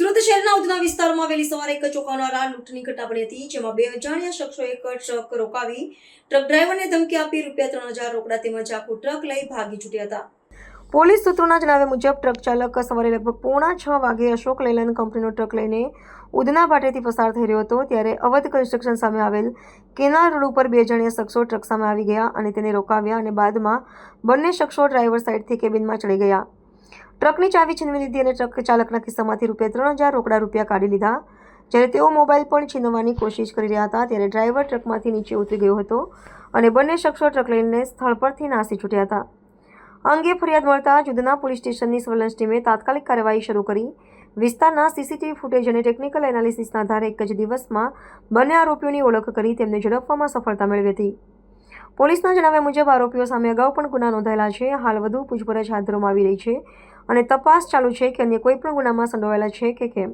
સુરત શહેરના ઉધના વિસ્તારમાં વહેલી સવારે એક ચોંકાવનારા લૂંટની ઘટના બની હતી, જેમાં બે અજાણ્યા શખ્સોએ એક ટ્રક રોકાવી ટ્રક ડ્રાઈવરને ધમકી આપી ₹3,000 રોકડા તેમજ આખું ટ્રક લઈ ભાગી છૂટ્યા હતા। પોલીસ સૂત્રોના જણાવ્યા મુજબ ટ્રક ચાલક સવારે લગભગ 5:45 વાગે અશોક લેલન્ડ કંપનીનો ટ્રક લઈને ઉધના ભાટેથી પસાર થઈ રહ્યો હતો, ત્યારે અવધ કન્સ્ટ્રક્શન સામે આવેલ કેનાલ રોડ ઉપર બે અજાણ્યા શખ્સો ટ્રક સામે આવી ગયા અને તેને રોકાવ્યા અને બાદમાં બંને શખ્સો ડ્રાઈવર સાઈડથી કેબિનમાં ચડી ગયા। ટ્રકની ચાવી છીનવી લીધી અને ટ્રક ચાલકના ખિસ્સામાંથી ₹3,000 રોકડા રૂપિયા કાઢી લીધા। જ્યારે તેઓ મોબાઈલ પણ છીનવવાની કોશિશ કરી રહ્યા હતા, ત્યારે ડ્રાઈવર ટ્રકમાંથી નીચે ઉતરી ગયો હતો અને બંને શખ્સો ટ્રક લઈને સ્થળ પરથી નાસી છૂટ્યા હતા। આ અંગે ફરિયાદ મળતા ઉધના પોલીસ સ્ટેશનની સર્વેલન્સ ટીમે તાત્કાલિક કાર્યવાહી શરૂ કરી વિસ્તારના સીસીટીવી ફૂટેજ અને ટેકનિકલ એનાલિસિસના આધારે એક જ દિવસમાં બંને આરોપીઓની ઓળખ કરી તેમને ઝડપવામાં સફળતા મેળવી હતી। પોલીસના જણાવ્યા મુજબ આરોપીઓ સામે અગાઉ પણ ગુના નોંધાયેલા છે। હાલ વધુ પૂછપરછ હાથ ધરવામાં આવી રહી છે અને તપાસ ચાલુ છે કે અન્ય કોઈ પણ ગુનામાં સંડોવાયેલા છે કે કેમ।